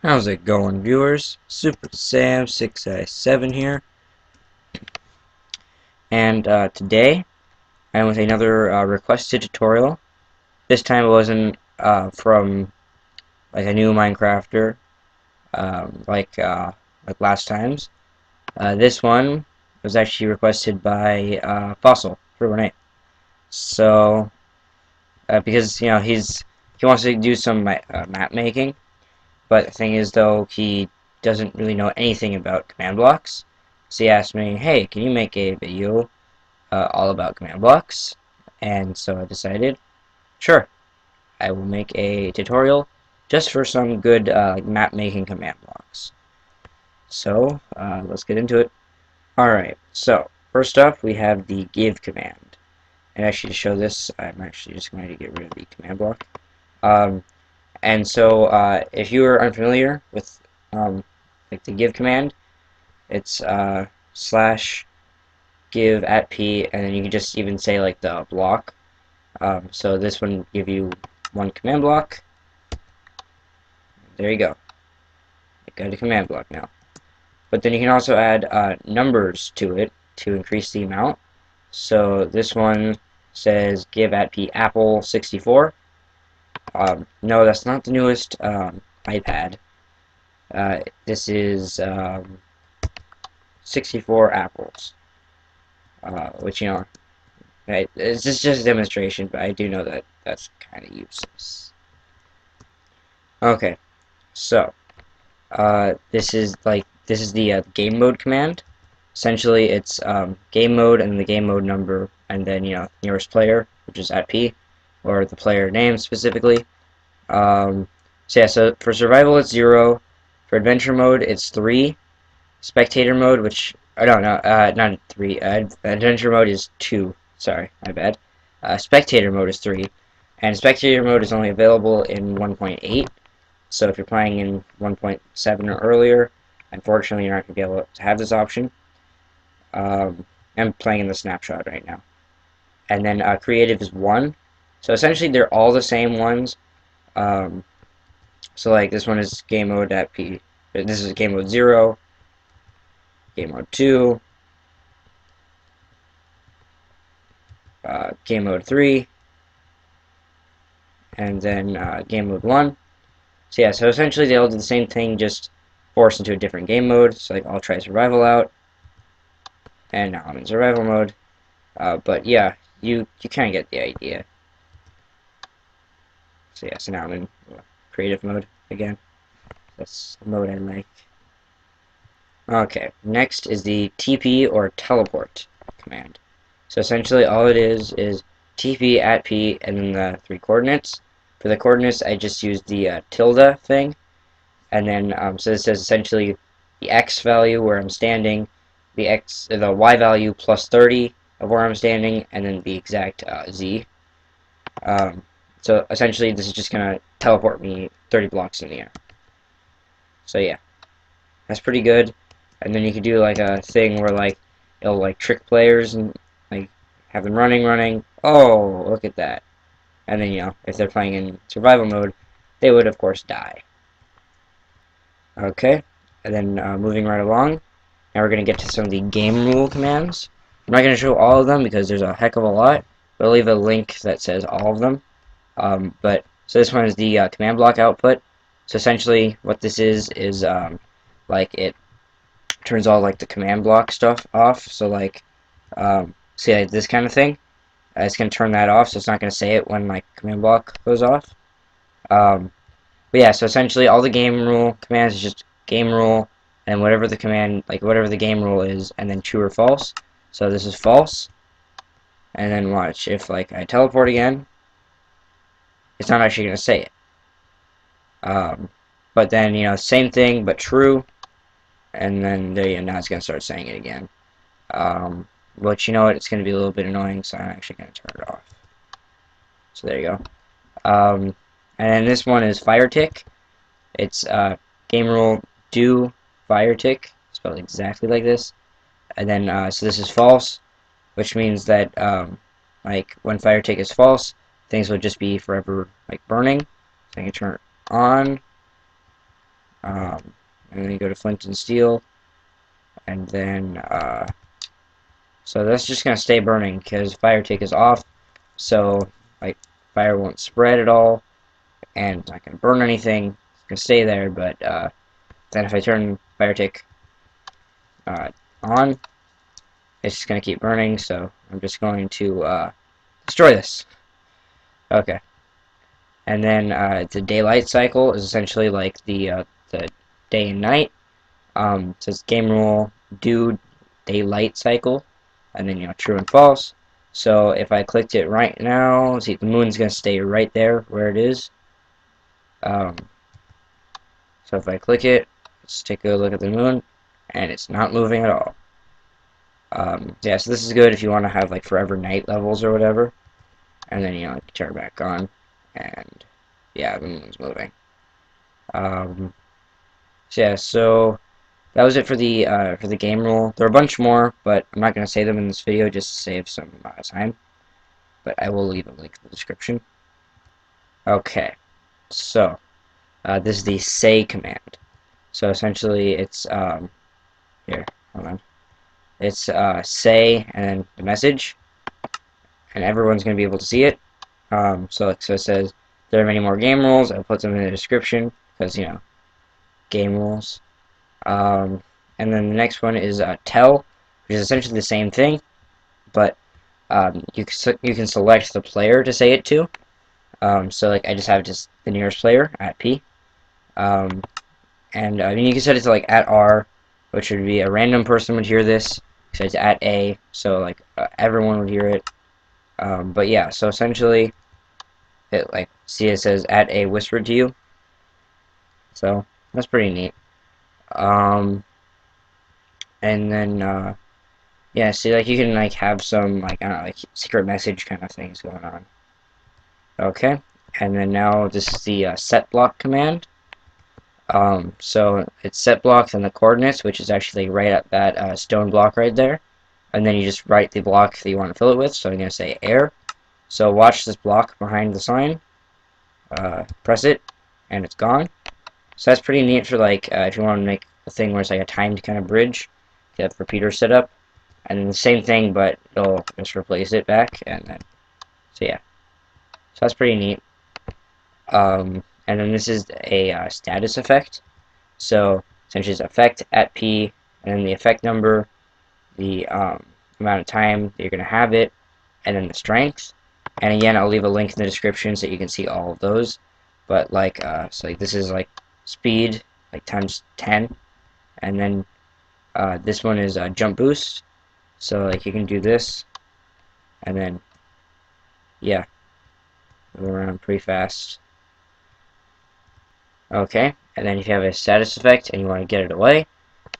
How's it going, viewers? Super Sam 6i7 here, and today I'm with another requested tutorial. This time it wasn't from like a new Minecrafter, like last times. This one was actually requested by Fossil 318. So because he wants to do some map making, but the thing is though he doesn't really know anything about command blocks. So he asked me, hey, can you make a video all about command blocks? And so I decided, sure, I will make a tutorial just for some good like map making command blocks. So let's get into it. Alright, so first off we have the give command. And actually to show this, I'm actually just going to get rid of the command block. And so if you are unfamiliar with like the give command, it's slash give at p, and then you can just even say like the block. So this one give you one command block. There you go. You got a command block now. But then you can also add numbers to it to increase the amount. So this one says give at p apple 64. No, that's not the newest iPad. This is 64 apples. Which, right, it's just a demonstration, but I do know that that's kind of useless. Okay, so this is the game mode command. Essentially, it's game mode and the game mode number, and then nearest player, which is at p, or the player name specifically. So yeah, so for survival it's 0. For adventure mode it's 3. Spectator mode, which no, not 3. Adventure mode is 2. Sorry, my bad. Spectator mode is 3, and spectator mode is only available in 1.8. So if you're playing in 1.7 or earlier, unfortunately you're not going to be able to have this option. I'm playing in the snapshot right now. And then creative is 1. So essentially they're all the same ones. So like this one is game mode at p. This is game mode 0. Game mode 2, game mode 3, and then game mode 1. So yeah, so essentially they all do the same thing, just forced into a different game mode. So like I'll try survival out, and now I'm in survival mode. But yeah, you kind of get the idea. So yeah, so now I'm in creative mode again. That's the mode I like. Okay, next is the TP or teleport command. So essentially all it is TP at p and then the 3 coordinates. For the coordinates I just use the tilde thing, and then so this is essentially the x value where I'm standing, the y value plus 30 of where I'm standing, and then the exact z. So essentially this is just gonna teleport me 30 blocks in the air. So yeah, that's pretty good. And then you can do like a thing where like it'll like trick players and like have them running. Oh, look at that. And then if they're playing in survival mode, they would of course die. Okay, and then moving right along, now we're gonna get to some of the game rule commands. I'm not gonna show all of them because there's a heck of a lot, but I'll leave a link that says all of them. So this one is the command block output. So essentially what this is like it turns all like the command block stuff off. So like see like this kind of thing, it's gonna turn that off, so it's not gonna say it when my command block goes off. But yeah, so essentially all the game rule commands is just game rule and whatever the command, like whatever the game rule is, and then true or false. So this is false, and then watch, if like I teleport again, it's not actually gonna say it. But then same thing but true, and then there now it's gonna start saying it again. But you know what, it's gonna be a little bit annoying, so I'm actually gonna turn it off. So there you go. And then this one is fire tick. It's game rule do fire tick, spelled exactly like this. And then so this is false, which means that like when fire tick is false, things will just be forever like burning. So I can turn it on, and then you go to flint and steel, and then so that's just gonna stay burning because fire tick is off, so like fire won't spread at all, and it's not gonna burn anything. It's gonna stay there, but then if I turn fire tick on, it's just gonna keep burning. So I'm just going to destroy this. Okay, and then the daylight cycle is essentially like the day and night. It says game rule do daylight cycle, and then true and false. So if I clicked it right now, see the moon's gonna stay right there where it is. Um, so if I click it, let's take a look at the moon, and it's not moving at all. Yeah, so this is good if you want to have like forever night levels or whatever, and then turn it back on, and yeah, the moon's moving. So yeah, so that was it for the game rule. There are a bunch more, but I'm not going to say them in this video just to save some time. But I will leave a link in the description. Okay, so this is the say command. So essentially, it's here. Hold on. It's say and then the message, and everyone's going to be able to see it. So it says there are many more game rules. I'll put them in the description because game rules. And then the next one is tell, which is essentially the same thing, but you can select the player to say it to. So like I just have just the nearest player at P, and I mean you can set it to like at R, which would be a random person would hear this. So it's at A, so like everyone would hear it. But yeah, so essentially, it like see it says at A whispered to you. So that's pretty neat. And then yeah, see like you can like have some like I don't know like secret message kind of things going on. Okay, and then now this is the set block command. So it's set block and the coordinates, which is actually right at that stone block right there, and then you just write the block that you want to fill it with. So I'm gonna say air. So watch this block behind the sign. Press it, and it's gone. So that's pretty neat for like if you want to make a thing where it's like a timed kind of bridge. You have repeater set up, and then the same thing, but it'll just replace it back, and then so yeah. So that's pretty neat. And then this is a status effect. So essentially it's effect at P, and then the effect number, the amount of time that you're going to have it, and then the strength. And again, I'll leave a link in the description so you can see all of those. But like, so like this is like speed, like times 10, and then this one is jump boost. So like you can do this, and then yeah, move around pretty fast. Okay, and then if you have a status effect and you want to get it away,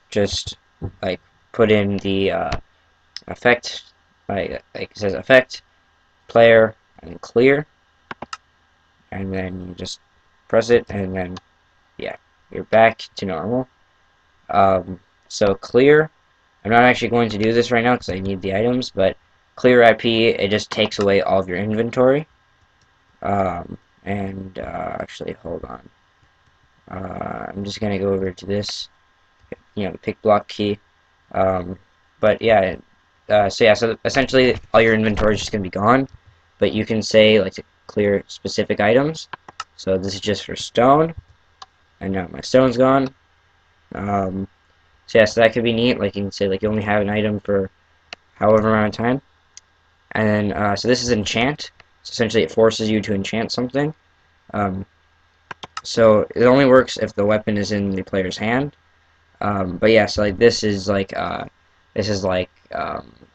just like put in the effect, like it says effect, player, and clear, and then you just press it, and then yeah, you're back to normal. So clear, I'm not actually going to do this right now because I need the items, but clear IP, it just takes away all of your inventory. And actually, hold on. I'm just gonna go over to this, pick block key. But yeah, so essentially all your inventory is just gonna be gone, but you can say like to clear specific items. So this is just for stone, and now my stone's gone. So yeah, so that could be neat. Like you can say like you only have an item for however amount of time, and then so this is enchant. So essentially it forces you to enchant something. So it only works if the weapon is in the player's hand. But yeah, so like this is like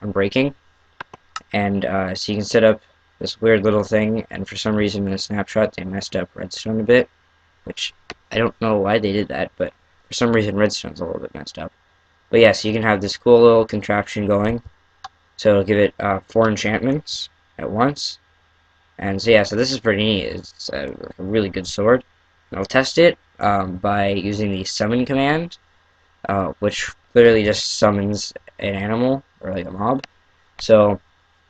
unbreaking, and so you can set up this weird little thing. And for some reason in the snapshot they messed up redstone a bit, which I don't know why they did that, but for some reason redstone's a little bit messed up. But yeah, so you can have this cool little contraption going. So it'll give it 4 enchantments at once. And so yeah, so this is pretty neat. It's like a really good sword. And I'll test it by using the summon command, which literally just summons an animal or like a mob. So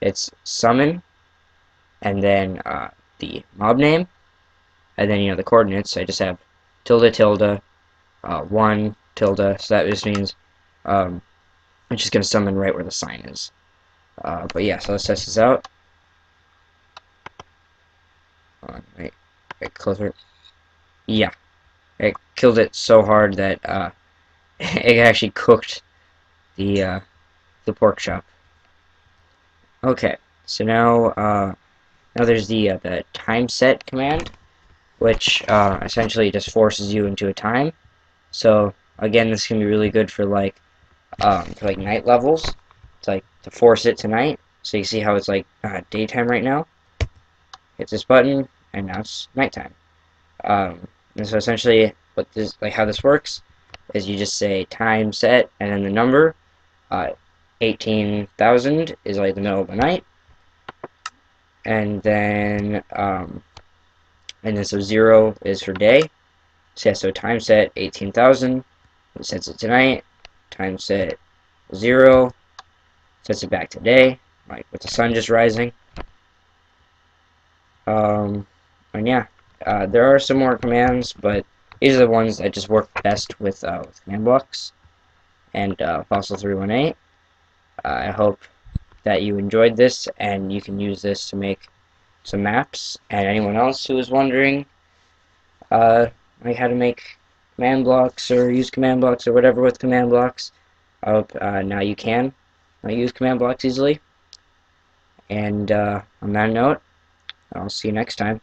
it's summon, and then the mob name, and then the coordinates. I just have tilde tilde 1 tilde, so that just means it's just going to summon right where the sign is. But yeah, so let's test this out. Wait, closer. Yeah, it killed it so hard that it actually cooked the pork chop. Okay, so now there's the time set command, which essentially just forces you into a time. So again, this can be really good for like night levels. It's like to force it to night. So you see how it's like daytime right now. Hit this button, and now it's nighttime. And so essentially, how this works is you just say time set and then the number. Uh, 18,000 is like the middle of the night, and then so 0 is for day. So yeah, so time set 18,000, it sets it to night. Time set 0 sets it back to day, like with the sun just rising. Um, and yeah, there are some more commands, but these are the ones that just work best with command blocks and Fossil 318. I hope that you enjoyed this and you can use this to make some maps. And anyone else who is wondering like how to make command blocks or use command blocks or whatever with command blocks, I hope now you can use command blocks easily. And on that note, I'll see you next time.